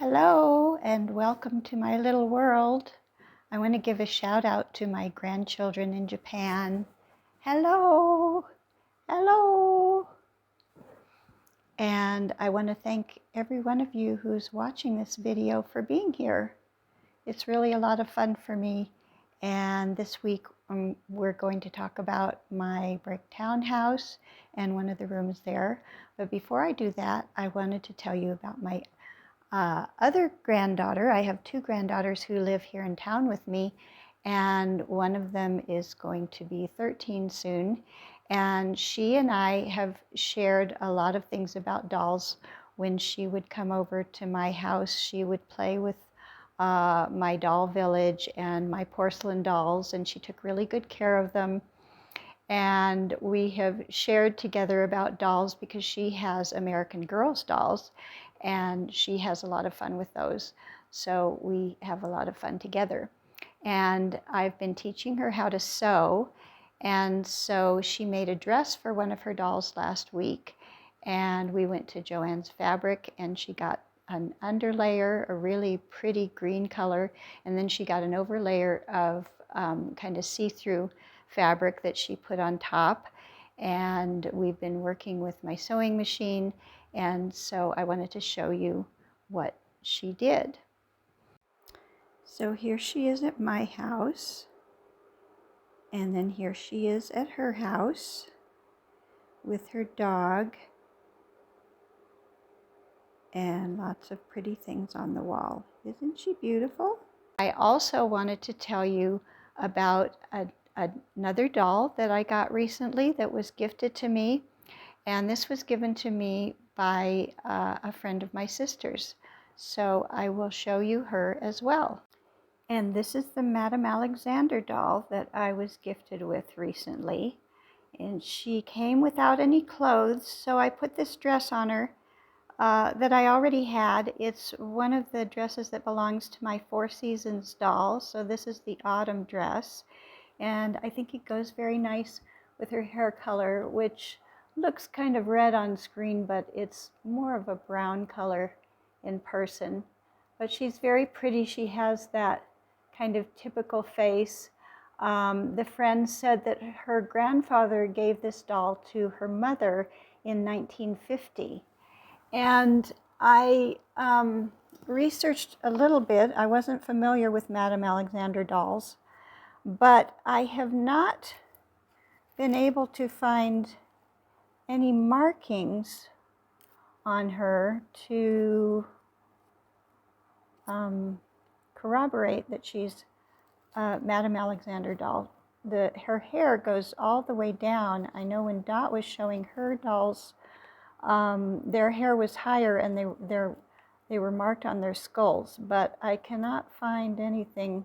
Hello and welcome to my little world. I want to give a shout out to my grandchildren in Japan. Hello, hello. And I want to thank every one of you who's watching this video for being here. It's really a lot of fun for me. And this week we're going to talk about my brick townhouse and one of the rooms there. But before I do that, I wanted to tell you about my other granddaughter. I have two granddaughters who live here in town with me, and one of them is going to be 13 soon. And she and I have shared a lot of things about dolls. When she would come over to my house, she would play with my doll village and my porcelain dolls, and she took really good care of them. And we have shared together about dolls because she has American Girls dolls and she has a lot of fun with those. So we have a lot of fun together. And I've been teaching her how to sew. And so she made a dress for one of her dolls last week. And we went to Joann's Fabric and she got an underlayer, a really pretty green color. And then she got an overlayer of kind of see-through fabric that she put on top. And we've been working with my sewing machine, and so I wanted to show you what she did. So here she is at my house, and then here she is at her house with her dog and lots of pretty things on the wall. Isn't she beautiful? I also wanted to tell you about another doll that I got recently that was gifted to me. And this was given to me by a friend of my sister's. So I will show you her as well. And this is the Madame Alexander doll that I was gifted with recently. And she came without any clothes, so I put this dress on her that I already had. It's one of the dresses that belongs to my Four Seasons doll. So this is the autumn dress. And I think it goes very nice with her hair color, which looks kind of red on screen, but it's more of a brown color in person. But she's very pretty. She has that kind of typical face. The friend said that her grandfather gave this doll to her mother in 1950. And I researched a little bit. I wasn't familiar with Madame Alexander dolls, but I have not been able to find any markings on her to corroborate that she's a Madame Alexander doll. Her hair goes all the way down. I know when Dot was showing her dolls, their hair was higher and they were marked on their skulls, but I cannot find anything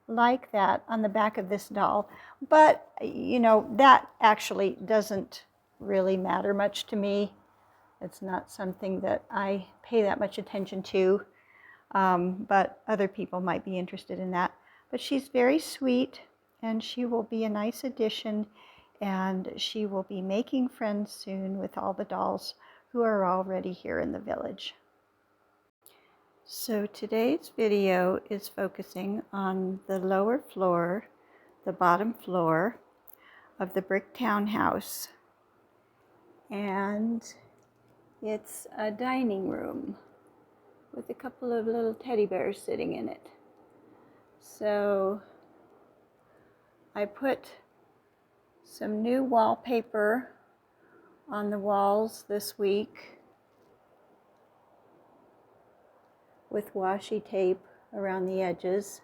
like that on the back of this doll. But you know, that actually doesn't really matter much to me. It's not something that I pay that much attention to, but other people might be interested in that. But she's very sweet, and she will be a nice addition, and she will be making friends soon with all the dolls who are already here in the village. So today's video is focusing on the lower floor, the bottom floor of the brick townhouse. And it's a dining room with a couple of little teddy bears sitting in it. So I put some new wallpaper on the walls this week with washi tape around the edges.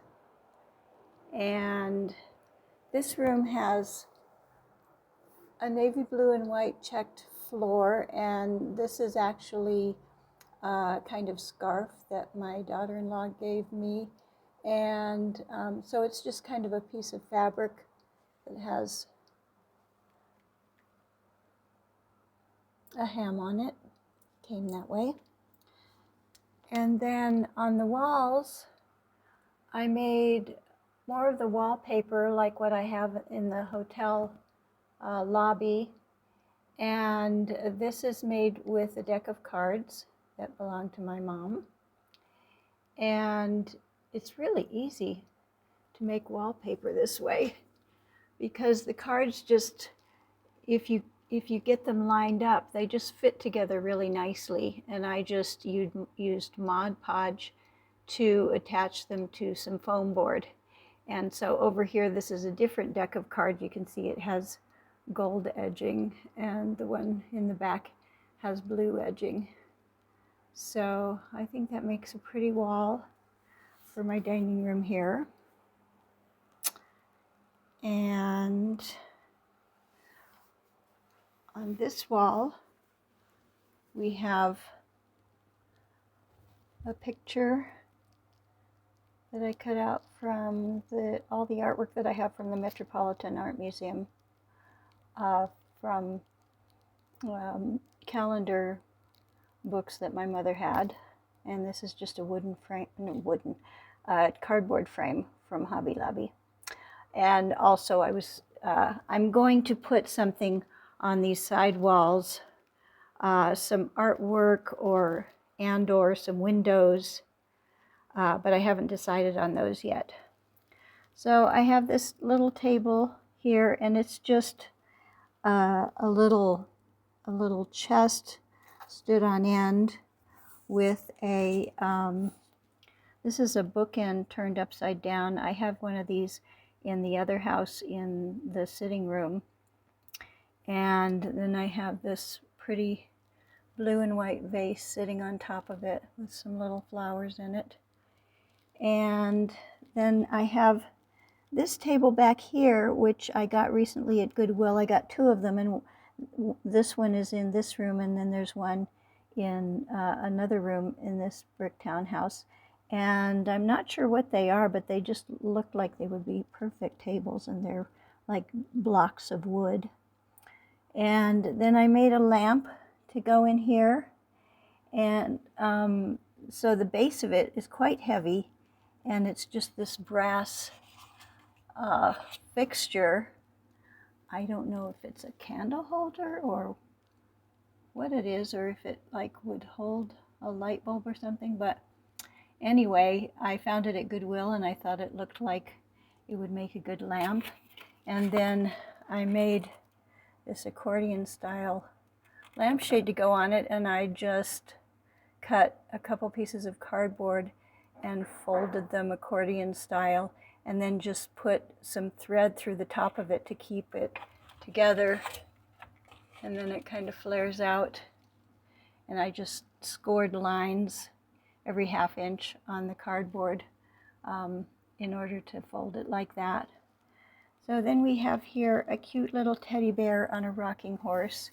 And this room has a navy blue and white checked floor, and this is actually a kind of scarf that my daughter-in-law gave me. And so it's just kind of a piece of fabric that has a hem on it. Came that way. And then on the walls, I made more of the wallpaper like what I have in the hotel lobby. And this is made with a deck of cards that belong to my mom. And it's really easy to make wallpaper this way because the cards just, if you get them lined up, they just fit together really nicely. And I just used Mod Podge to attach them to some foam board. And so over here, this is a different deck of cards. You can see it has gold edging, and the one in the back has blue edging. So I think that makes a pretty wall for my dining room here. And on this wall, we have a picture that I cut out from all the artwork that I have from the Metropolitan Art Museum, from calendar books that my mother had. And this is just a wooden frame, cardboard frame from Hobby Lobby. And also I'm going to put something on these side walls, some artwork or some windows, but I haven't decided on those yet. So I have this little table here, and it's just a little chest stood on end with a, this is a bookend turned upside down. I have one of these in the other house in the sitting room. And then I have this pretty blue and white vase sitting on top of it with some little flowers in it. And then I have this table back here, which I got recently at Goodwill. I got two of them, and this one is in this room, and then there's one in another room in this brick townhouse. And I'm not sure what they are, but they just look like they would be perfect tables, and they're like blocks of wood. And then I made a lamp to go in here. And so the base of it is quite heavy, and it's just this brass fixture. I don't know if it's a candle holder or what it is, or if it like would hold a light bulb or something. But anyway, I found it at Goodwill, and I thought it looked like it would make a good lamp. And then I made this accordion style lampshade to go on it, and I just cut a couple pieces of cardboard and folded them accordion style, and then just put some thread through the top of it to keep it together. And then it kind of flares out, and I just scored lines every ½ inch on the cardboard in order to fold it like that. So then we have here a cute little teddy bear on a rocking horse,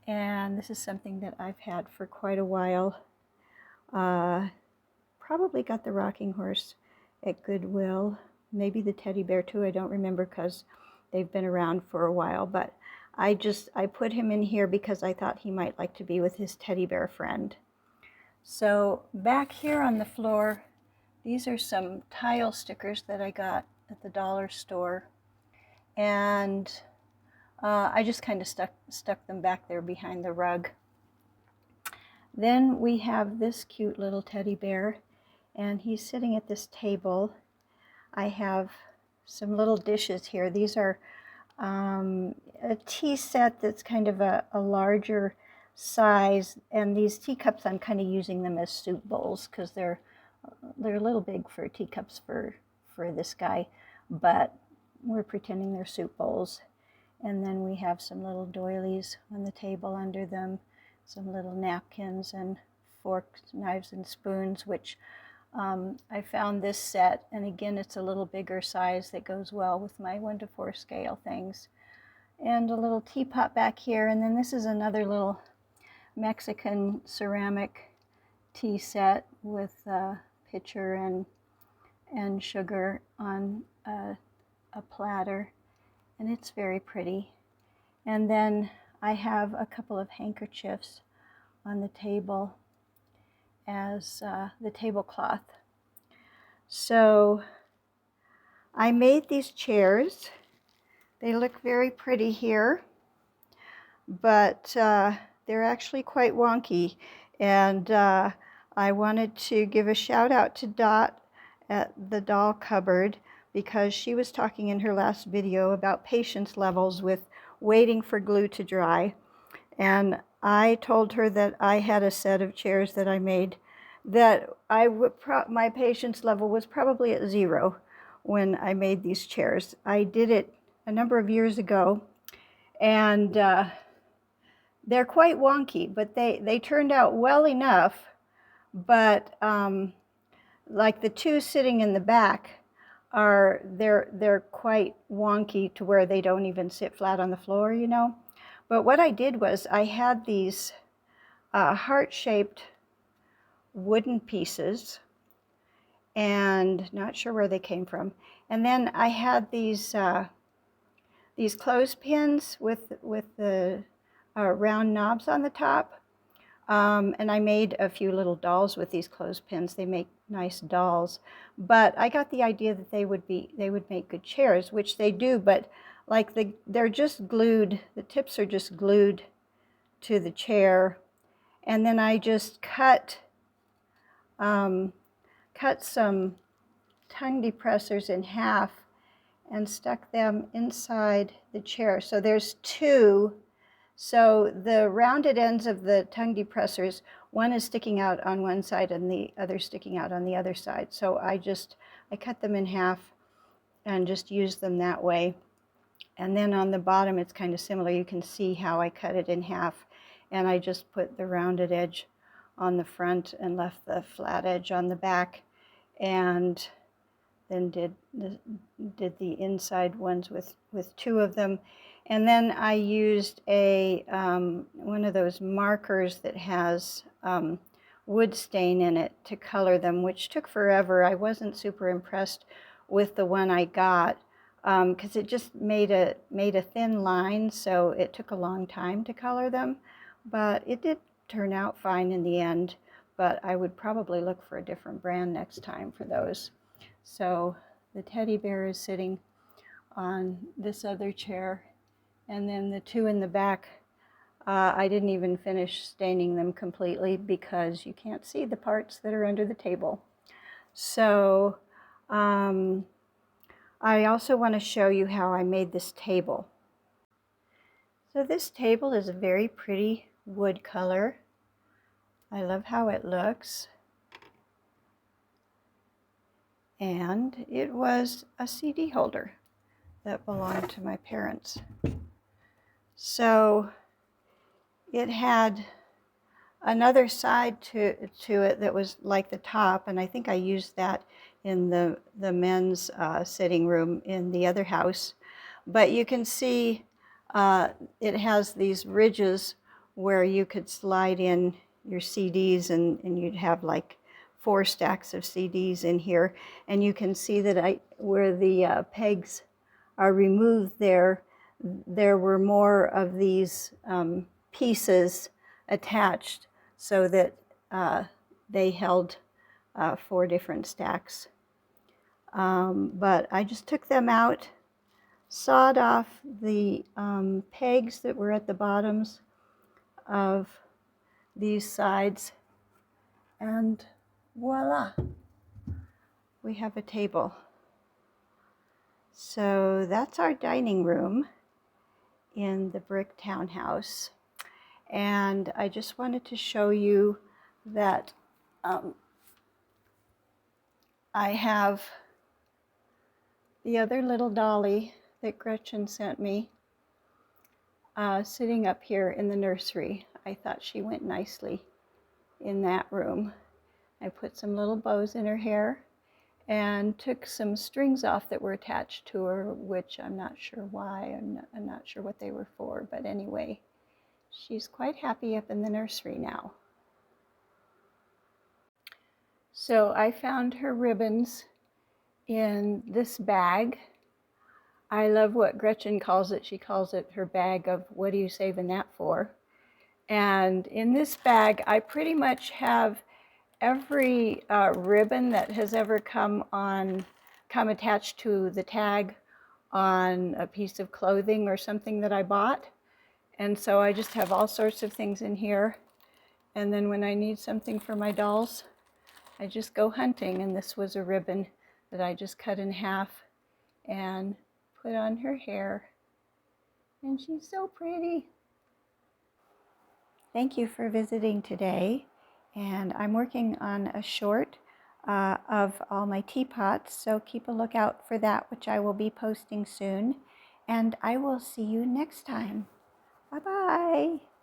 and this is something that I've had for quite a while. Probably got the rocking horse at Goodwill, maybe the teddy bear too, I don't remember because they've been around for a while, but I put him in here because I thought he might like to be with his teddy bear friend. So back here on the floor, these are some tile stickers that I got at the dollar store, and I just kind of stuck them back there behind the rug. Then we have this cute little teddy bear, and he's sitting at this table. I have some little dishes here. These are a tea set that's kind of a larger size, and these teacups, I'm kind of using them as soup bowls because they're a little big for teacups for this guy, but we're pretending they're soup bowls. And then we have some little doilies on the table under them, some little napkins and forks, knives, and spoons, which I found this set, and again, it's a little bigger size that goes well with my 1:4 scale things. And a little teapot back here, and then this is another little Mexican ceramic tea set with a pitcher and sugar on a platter, and it's very pretty. And then I have a couple of handkerchiefs on the table as the tablecloth. So I made these chairs. They look very pretty here, but they're actually quite wonky. And I wanted to give a shout out to Dot at the doll cupboard because she was talking in her last video about patience levels with waiting for glue to dry. And I told her that I had a set of chairs that I made that my patience level was probably at 0 when I made these chairs. I did it a number of years ago, and they're quite wonky, but they turned out well enough. But like the two sitting in the back they're quite wonky to where they don't even sit flat on the floor, you know. But what I did was I had these heart-shaped wooden pieces, and not sure where they came from. And then I had these clothespins with the round knobs on the top. And I made a few little dolls with these clothespins. They make nice dolls. But I got the idea that they would make good chairs, which they do, but like they're just glued, the tips are just glued to the chair. And then I just cut some tongue depressors in half and stuck them inside the chair. So there's two. So the rounded ends of the tongue depressors, one is sticking out on one side and the other sticking out on the other side. So I cut them in half and just used them that way. And then on the bottom, it's kind of similar. You can see how I cut it in half. And I just put the rounded edge on the front and left the flat edge on the back. And then did the inside ones with two of them. And then I used one of those markers that has wood stain in it to color them, which took forever. I wasn't super impressed with the one I got because it just made a thin line, so it took a long time to color them. But it did turn out fine in the end, but I would probably look for a different brand next time for those. So the teddy bear is sitting on this other chair, and then the two in the back, I didn't even finish staining them completely because you can't see the parts that are under the table. So I also want to show you how I made this table. So this table is a very pretty wood color. I love how it looks. And it was a CD holder that belonged to my parents. So it had another side to it that was like the top, and I think I used that in the men's sitting room in the other house. But you can see it has these ridges where you could slide in your CDs, and you'd have like 4 stacks of CDs in here. And you can see that where the pegs are removed there were more of these pieces attached so that they held 4 different stacks. But I just took them out, sawed off the pegs that were at the bottoms of these sides, and voila, we have a table. So that's our dining room in the brick townhouse. And I just wanted to show you that I have the other little dolly that Gretchen sent me sitting up here in the nursery. I thought she went nicely in that room. I put some little bows in her hair and took some strings off that were attached to her, which I'm not sure why. I'm not sure what they were for, but anyway, she's quite happy up in the nursery now. So I found her ribbons in this bag. I love what Gretchen calls it. She calls it her bag of what are you saving that for? And in this bag, I pretty much have every ribbon that has ever come attached to the tag on a piece of clothing or something that I bought. And so I just have all sorts of things in here. And then when I need something for my dolls, I just go hunting. And this was a ribbon that I just cut in half and put on her hair. And she's so pretty. Thank you for visiting today. And I'm working on a short of all my teapots, so keep a lookout for that, which I will be posting soon. And I will see you next time. Bye-bye.